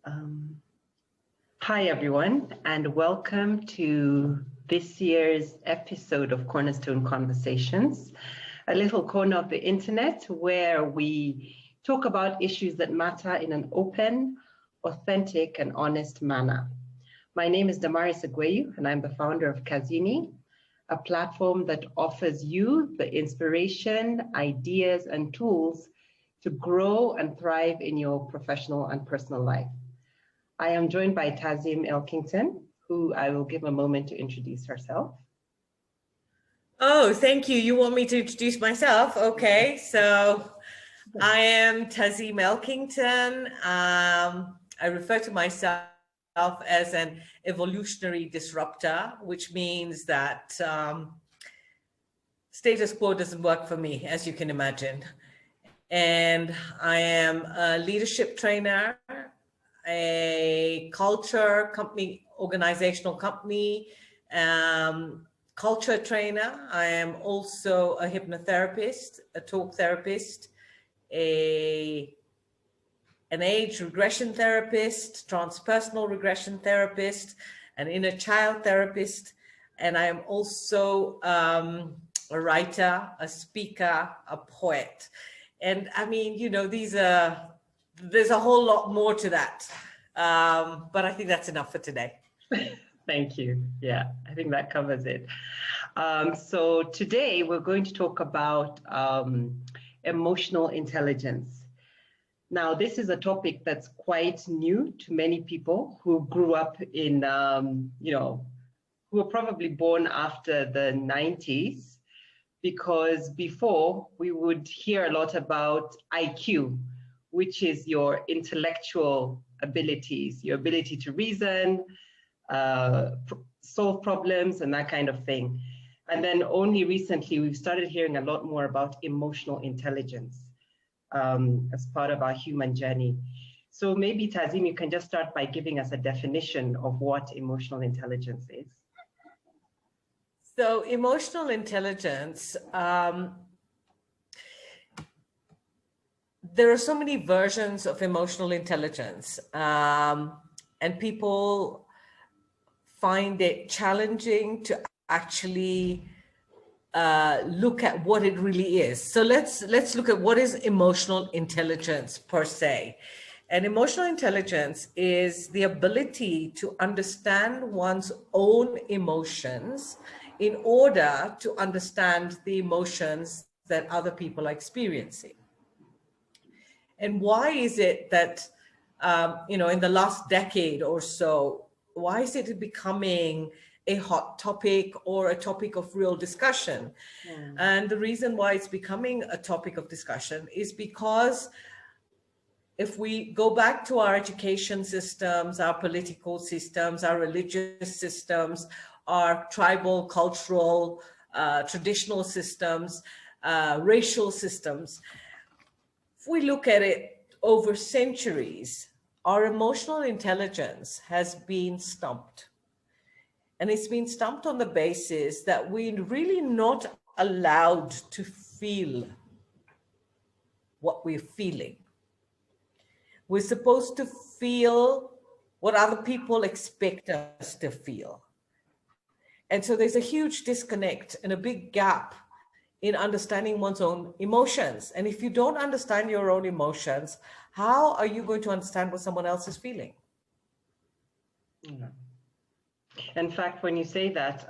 Um, Hi, everyone, and welcome to this year's episode of Cornerstone Conversations, a little corner of the internet where we talk about issues that matter in an open, authentic, and honest manner. My name is Damaris Aguayu, and I'm the founder of Kazini, a platform that offers you the inspiration, ideas, and tools to grow and thrive in your professional and personal life. I am joined by Tazim Elkington, who I will give a moment to introduce herself. Oh, thank you. You want me to introduce myself? Okay, so I am Tazim Elkington. I refer to myself as an evolutionary disruptor, which means that status quo doesn't work for me, as you can imagine. And I am a leadership trainer, a culture company, organizational company, culture trainer. I am also a hypnotherapist, a talk therapist, an age regression therapist, transpersonal regression therapist, an inner child therapist, and I am also a writer, a speaker, a poet. And I mean, you know, there's a whole lot more to that. But I think that's enough for today. Thank you. Yeah, I think that covers it. So today we're going to talk about emotional intelligence. Now, this is a topic that's quite new to many people who grew up in, who were probably born after the 90s, because before we would hear a lot about IQ, which is your intellectual abilities, your ability to reason, solve problems, and that kind of thing. And then only recently, we've started hearing a lot more about emotional intelligence as part of our human journey. So maybe, Tazim, you can just start by giving us a definition of what emotional intelligence is. So emotional intelligence, there are so many versions of emotional intelligence, and people find it challenging to actually look at what it really is. So let's look at what is emotional intelligence per se. And emotional intelligence is the ability to understand one's own emotions in order to understand the emotions that other people are experiencing. And why is it that, in the last decade or so, why is it becoming a hot topic or a topic of real discussion? And the reason why it's becoming a topic of discussion is because if we go back to our education systems, our political systems, our religious systems, our tribal, cultural, traditional systems, racial systems, if we look at it over centuries, our emotional intelligence has been stumped. And it's been stumped on the basis that we're really not allowed to feel what we're feeling. We're supposed to feel what other people expect us to feel. And so there's a huge disconnect and a big gap in understanding one's own emotions. And if you don't understand your own emotions, how are you going to understand what someone else is feeling? Yeah. In fact, when you say that,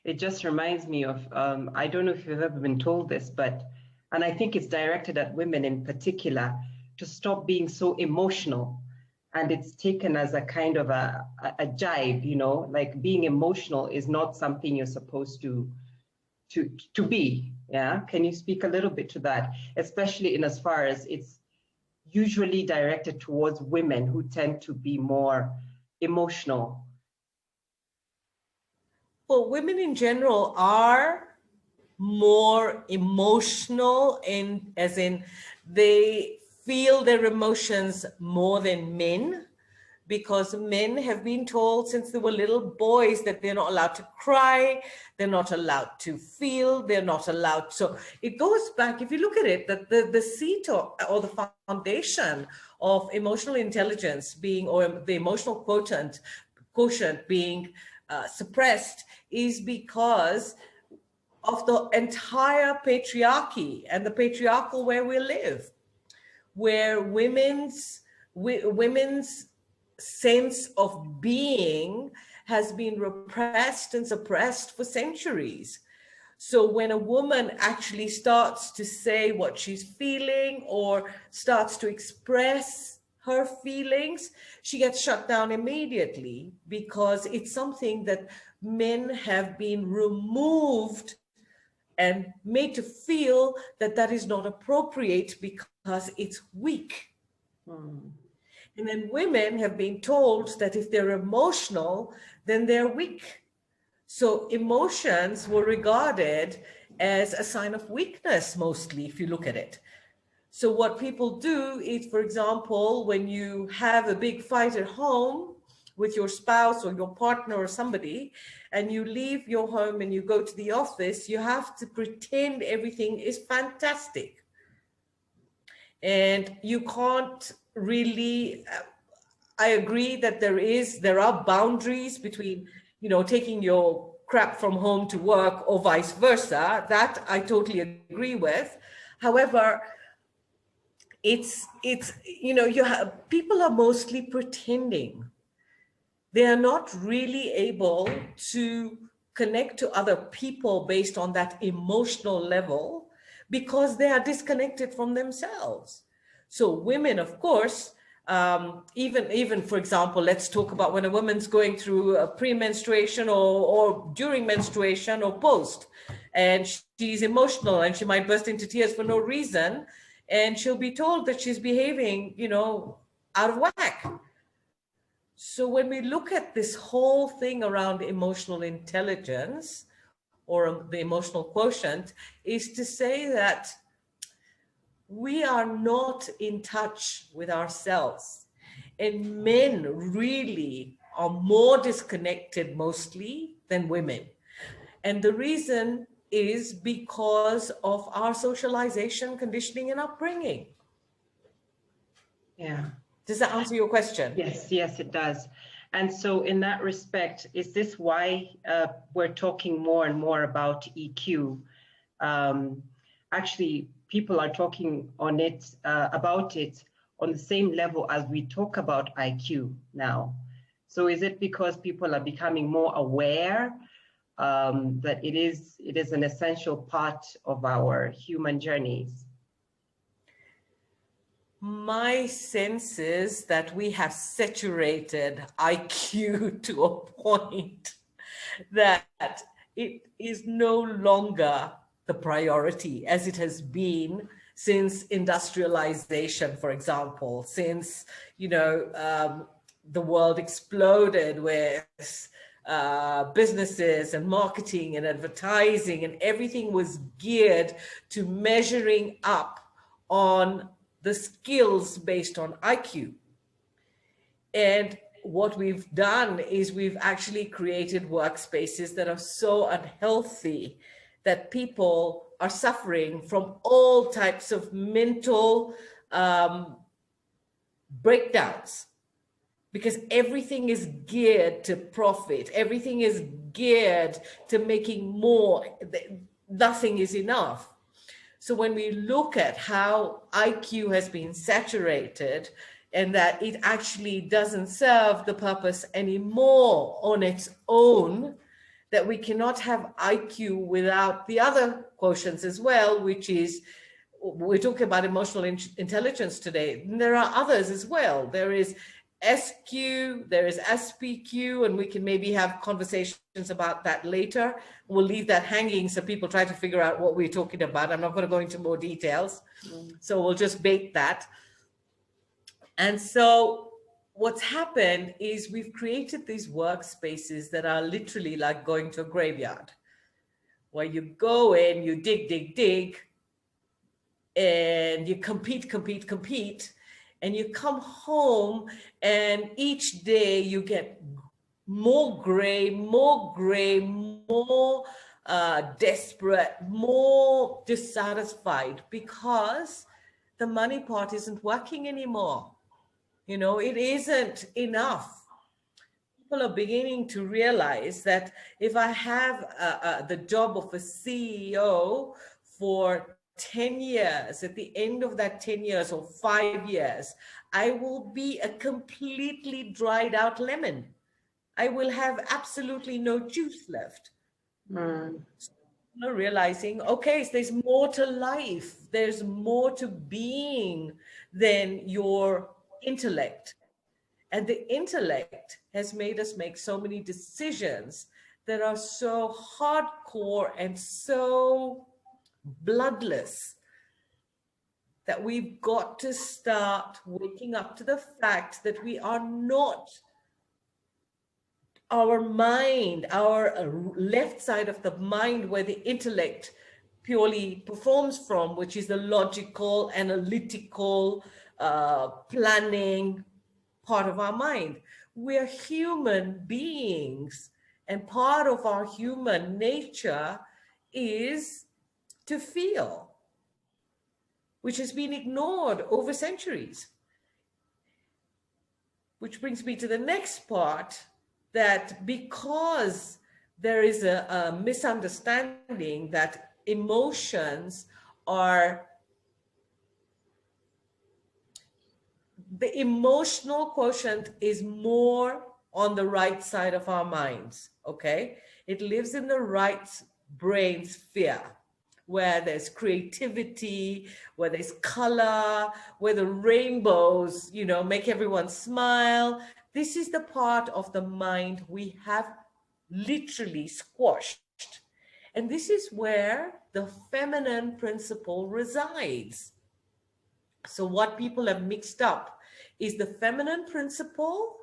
it just reminds me of, I don't know if you've ever been told this, and I think it's directed at women in particular, to stop being so emotional. And it's taken as a kind of a jibe, like being emotional is not something you're supposed to be. Yeah. Can you speak a little bit to that, especially in as far as it's usually directed towards women who tend to be more emotional? Well, women in general are more emotional, as in they feel their emotions more than men. because men have been told since they were little boys that they're not allowed to cry, they're not allowed to feel, they're not allowed. So it goes back, if you look at it, that the seat or the foundation of emotional intelligence being, or the emotional quotient being suppressed is because of the entire patriarchy and the patriarchal where we live, where women's sense of being has been repressed and suppressed for centuries. So when a woman actually starts to say what she's feeling or starts to express her feelings, she gets shut down immediately, because it's something that men have been removed and made to feel that that is not appropriate because it's weak. And then women have been told that if they're emotional, then they're weak. So emotions were regarded as a sign of weakness, mostly, if you look at it. So what people do is, for example, when you have a big fight at home with your spouse or your partner or somebody, and you leave your home and you go to the office, you have to pretend everything is fantastic. And you can't really, I agree that there are boundaries between, taking your crap from home to work or vice versa. That I totally agree with. However, people are mostly pretending. They are not really able to connect to other people based on that emotional level, because they are disconnected from themselves. So women, of course, even for example, let's talk about when a woman's going through a pre-menstruation or during menstruation or post, and she's emotional and she might burst into tears for no reason, and she'll be told that she's behaving, out of whack. So when we look at this whole thing around emotional intelligence or the emotional quotient, is to say that we are not in touch with ourselves. And men really are more disconnected mostly than women. And the reason is because of our socialization, conditioning, and upbringing. Yeah. Does that answer your question? Yes, it does. And so in that respect, is this why we're talking more and more about EQ? Actually, people are talking on it, about it on the same level as we talk about IQ now. So is it because people are becoming more aware that it is an essential part of our human journeys? My sense is that we have saturated IQ to a point that it is no longer the priority as it has been since industrialization, for example, since, the world exploded with businesses and marketing and advertising, and everything was geared to measuring up on the skills based on IQ. And what we've done is we've actually created workspaces that are so unhealthy that people are suffering from all types of mental breakdowns, because everything is geared to profit. Everything is geared to making more. Nothing is enough. So when we look at how IQ has been saturated and that it actually doesn't serve the purpose anymore on its own, that we cannot have IQ without the other quotients as well, which is, we're talking about emotional intelligence today. And there are others as well. There is SQ, there is SPQ, and we can maybe have conversations about that later. We'll leave that hanging so people try to figure out what we're talking about. I'm not going to go into more details. So we'll just bait that. And so what's happened is we've created these workspaces that are literally like going to a graveyard, where you go in, you dig, and you compete, and you come home and each day you get more gray, more desperate, more dissatisfied because the money part isn't working anymore. You know, it isn't enough. People are beginning to realize that if I have the job of a CEO for 10 years, at the end of that 10 years or 5 years, I will be a completely dried out lemon. I will have absolutely no juice left. Mm. Realizing, okay, so there's more to life, there's more to being than your intellect. And the intellect has made us make so many decisions that are so hardcore and so bloodless that we've got to start waking up to the fact that we are not our mind, our left side of the mind where the intellect purely performs from, which is the logical, analytical, planning part of our mind. We're human beings, and part of our human nature is to feel, which has been ignored over centuries. Which brings me to the next part, that because there is a misunderstanding that emotions are, the emotional quotient is more on the right side of our minds, okay? It lives in the right brain sphere, where there's creativity, where there's color, where the rainbows, you know, make everyone smile. This is the part of the mind we have literally squashed. And this is where the feminine principle resides. So what people have mixed up is the feminine principle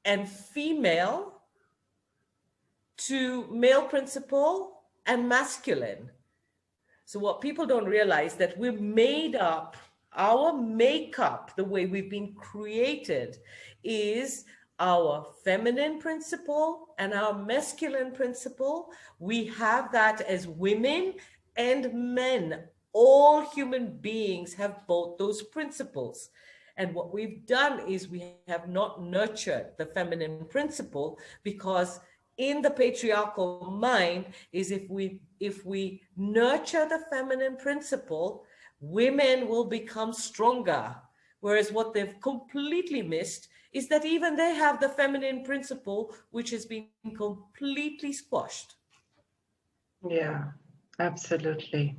and female to male principle and masculine. So what people don't realize, that we're made up, our makeup, the way we've been created, is our feminine principle and our masculine principle. We have that as women and men. All human beings have both those principles. And what we've done is we have not nurtured the feminine principle, because in the patriarchal mind is if we nurture the feminine principle, women will become stronger. Whereas what they've completely missed is that even they have the feminine principle, which has been completely squashed. Yeah, absolutely.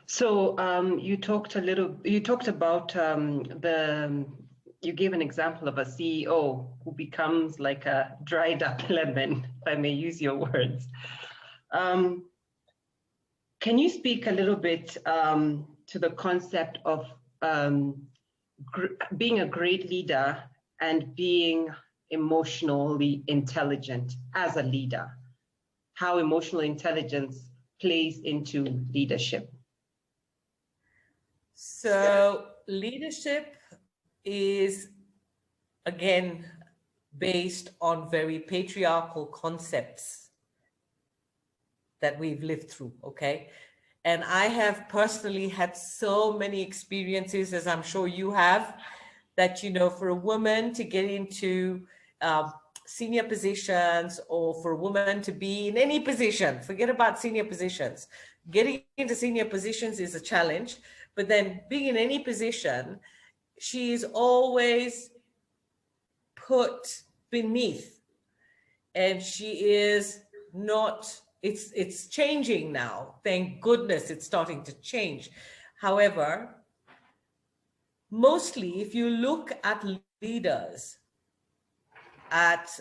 So you talked about you gave an example of a CEO who becomes like a dried up lemon, if I may use your words. Can you speak a little bit to the concept of being a great leader and being emotionally intelligent as a leader? How emotional intelligence plays into leadership? So leadership is, again, based on very patriarchal concepts that we've lived through, okay? And I have personally had so many experiences, as I'm sure you have, that, you know, for a woman to get into senior positions, or for a woman to be in any position, forget about senior positions. Getting into senior positions is a challenge, but then being in any position, she is always put beneath, and she is not, it's changing now. Thank goodness it's starting to change. However, mostly if you look at leaders at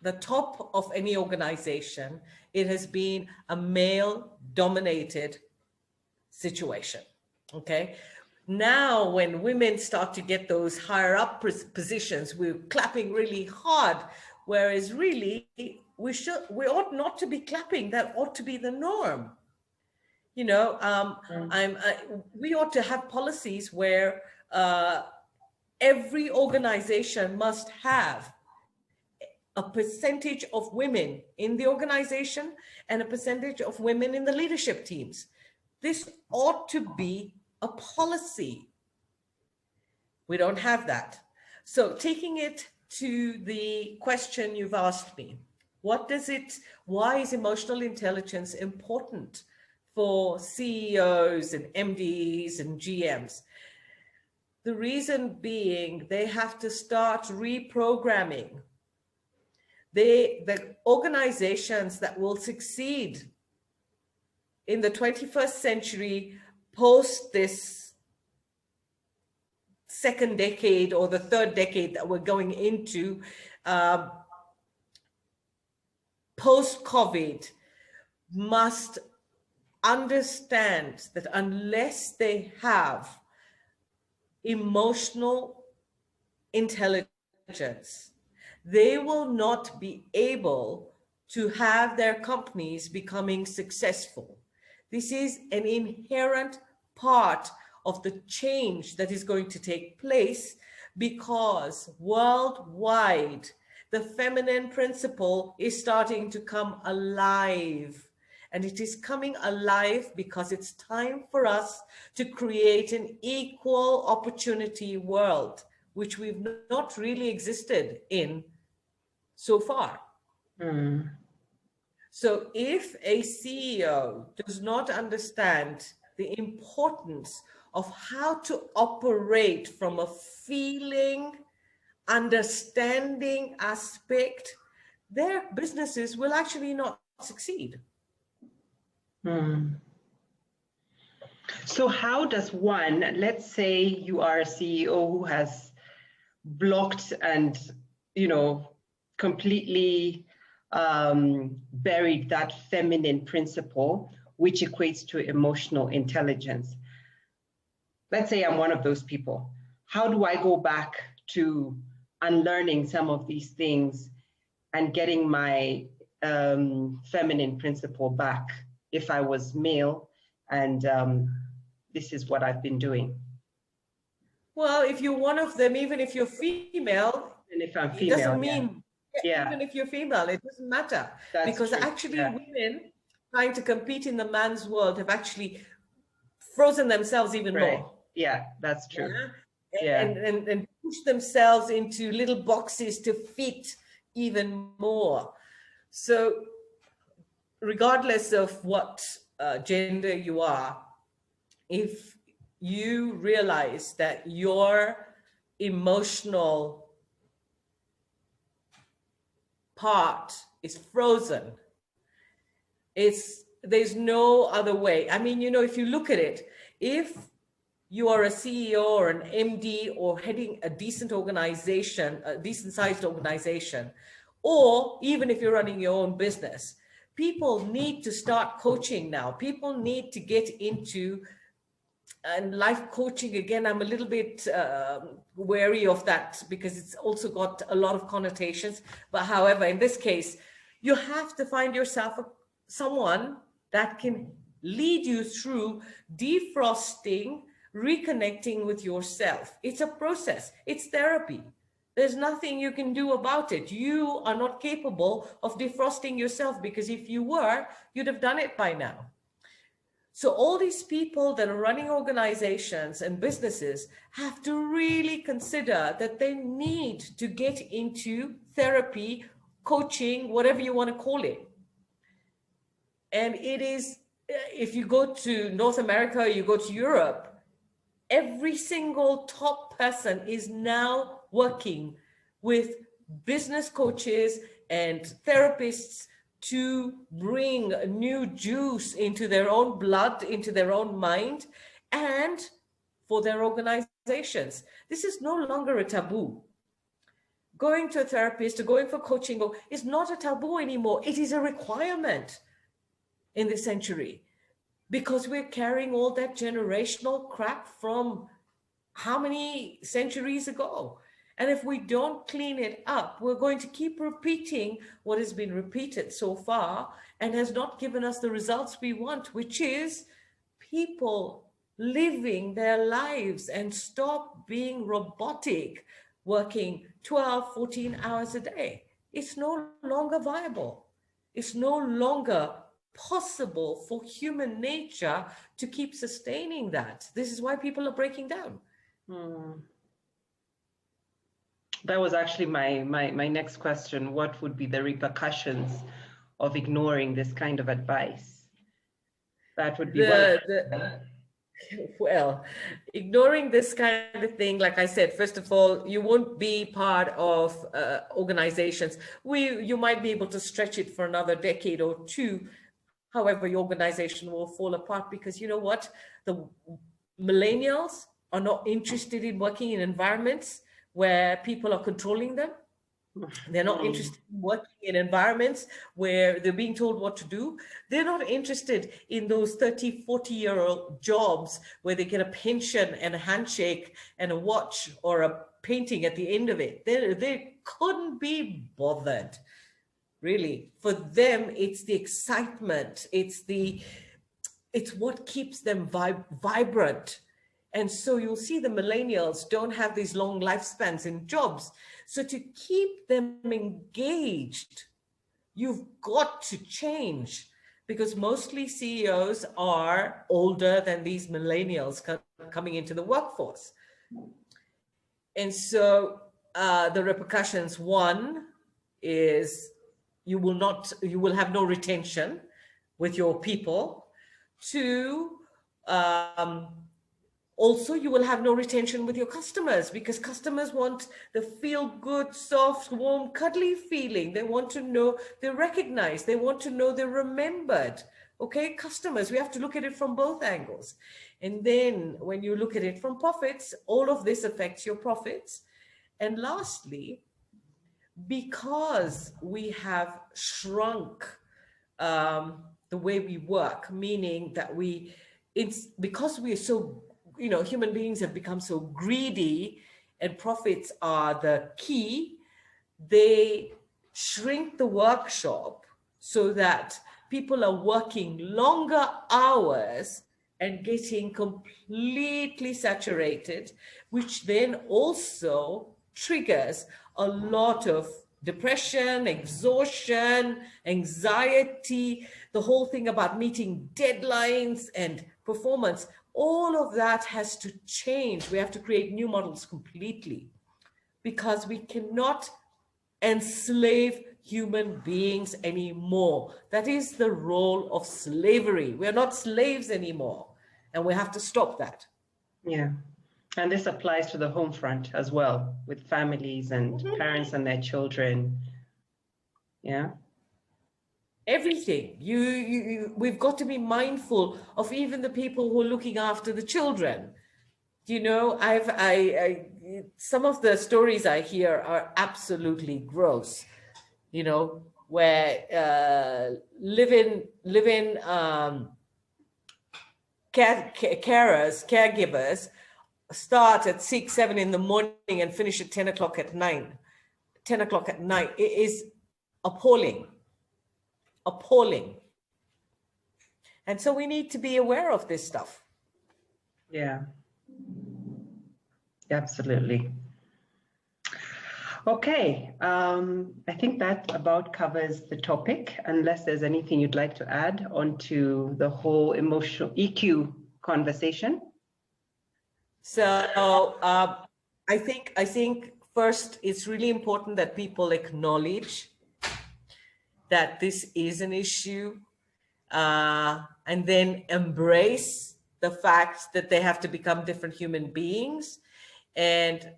the top of any organization, it has been a male dominated situation, okay? Now, when women start to get those higher up positions, we're clapping really hard, whereas really we ought not to be clapping. That ought to be the norm. You know, Mm. we ought to have policies where every organization must have a percentage of women in the organization and a percentage of women in the leadership teams. This ought to be a policy. We don't have that. So taking it to the question you've asked me, why is emotional intelligence important for CEOs and MDs and GMs? The reason being they have to start reprogramming. The organizations that will succeed in the 21st century post this second decade or the third decade that we're going into, post-COVID, must understand that unless they have emotional intelligence, they will not be able to have their companies becoming successful. This is an inherent part of the change that is going to take place, because worldwide, the feminine principle is starting to come alive. And it is coming alive because it's time for us to create an equal opportunity world, which we've not really existed in so far. Mm. So if a CEO does not understand the importance of how to operate from a feeling, understanding aspect, their businesses will actually not succeed. Mm. So how does one, let's say you are a CEO who has blocked and, completely buried that feminine principle, which equates to emotional intelligence. Let's say I'm one of those people. How do I go back to unlearning some of these things and getting my feminine principle back if I was male and this is what I've been doing? Well, if you're one of them, even if you're female, And if I'm it female, doesn't mean, yeah. even if you're female, it doesn't matter. That's because true. actually Yeah. women trying to compete in the man's world have actually frozen themselves even Right. more. Yeah, that's true. Yeah? And push themselves into little boxes to fit even more. So regardless of what gender you are, if you realize that your emotional part is frozen, there's no other way. I mean, if you look at it, if you are a CEO or an MD or heading a decent organization, a decent sized organization, or even if you're running your own business, people need to start coaching now. People need to get into, and life coaching, again, I'm a little bit wary of that because it's also got a lot of connotations. But however, in this case, you have to find yourself someone that can lead you through defrosting, reconnecting with yourself. It's a process. It's therapy. There's nothing you can do about it. You are not capable of defrosting yourself, because if you were, you'd have done it by now. So all these people that are running organizations and businesses have to really consider that they need to get into therapy, coaching, whatever you want to call it. And it is, if you go to North America, you go to Europe, every single top person is now working with business coaches and therapists to bring new juice into their own blood, into their own mind, and for their organizations. This is no longer a taboo. Going to a therapist or going for coaching is not a taboo anymore. It is a requirement in this century, because we're carrying all that generational crap from how many centuries ago. And if we don't clean it up, we're going to keep repeating what has been repeated so far and has not given us the results we want, which is people living their lives and stop being robotic, working 12, 14 hours a day. It's no longer viable. It's no longer possible for human nature to keep sustaining that. This is why people are breaking down. That was actually my next question. What would be the repercussions of ignoring this kind of advice? That would be well, ignoring this kind of thing, like I said, first of all, you won't be part of organizations. You might be able to stretch it for another decade or two. However, your organization will fall apart because you know what? The millennials are not interested in working in environments where people are controlling them. They're not interested in working in environments where they're being told what to do. They're not interested in those 30, 40-year-old jobs where they get a pension and a handshake and a watch or a painting at the end of it. They couldn't be bothered, really. For them, it's the excitement. It's what keeps them vibrant. And so you'll see the millennials don't have these long lifespans in jobs. So to keep them engaged, you've got to change, because mostly CEOs are older than these millennials coming into the workforce. And so the repercussions, one is you will have no retention with your people. Two, also, you will have no retention with your customers, because customers want the feel-good, soft, warm, cuddly feeling. They want to know they're recognized. They want to know they're remembered. Okay, customers, we have to look at it from both angles. And then when you look at it from profits, all of this affects your profits. And lastly, because we have shrunk the way we work, meaning that because we are so, human beings have become so greedy and profits are the key, they shrink the workshop so that people are working longer hours and getting completely saturated, which then also triggers a lot of depression, exhaustion, anxiety, the whole thing about meeting deadlines and performance. All of that has to change. We have to create new models completely, because we cannot enslave human beings anymore. That is the role of slavery. We're not slaves anymore, and we have to stop that. Yeah. And this applies to the home front as well, with families and parents and their children. Yeah. Everything. We've got to be mindful of even the people who are looking after the children. Some of the stories I hear are absolutely gross. Where live-in caregivers start at 6, 7 in the morning and finish at 10 o'clock at night. It is appalling. And so we need to be aware of this stuff. Yeah, absolutely. Okay, I think that about covers the topic, unless there's anything you'd like to add onto the whole emotional EQ conversation. So I think first, it's really important that people acknowledge that this is an issue, and then embrace the fact that they have to become different human beings. And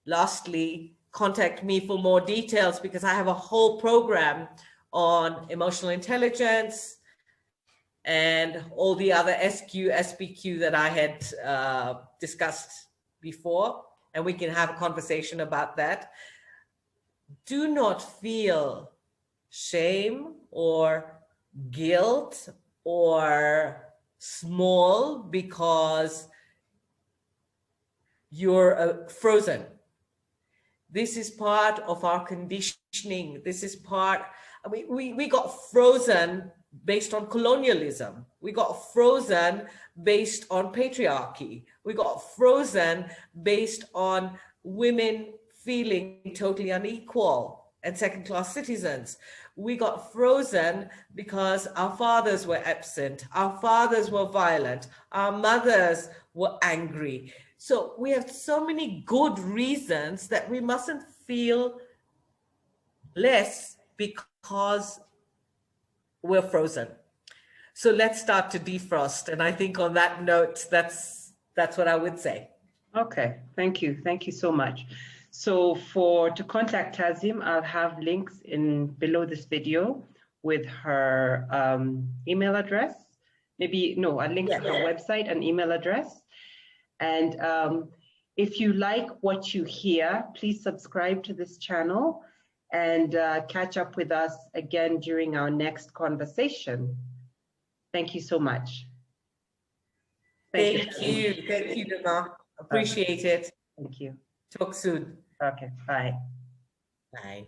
lastly, contact me for more details, because I have a whole program on emotional intelligence and all the other SQ, SPQ that I had discussed before, and we can have a conversation about that. Do not feel shame or guilt or small because you're frozen. This is part of our conditioning. This is part, we got frozen based on colonialism. We got frozen based on patriarchy. We got frozen based on women feeling totally unequal and second-class citizens. We got frozen because our fathers were absent, our fathers were violent, our mothers were angry. So we have so many good reasons that we mustn't feel less because we're frozen. So let's start to defrost. And I think on that note, that's what I would say. Okay, thank you. Thank you so much. So to contact Tazim, I'll have links below this video with her email address. I'll link to her website and email address. And if you like what you hear, please subscribe to this channel and catch up with us again during our next conversation. Thank you so much. Thank you, Duma. Appreciate it. Thank you. Talk soon. Okay, bye. Bye.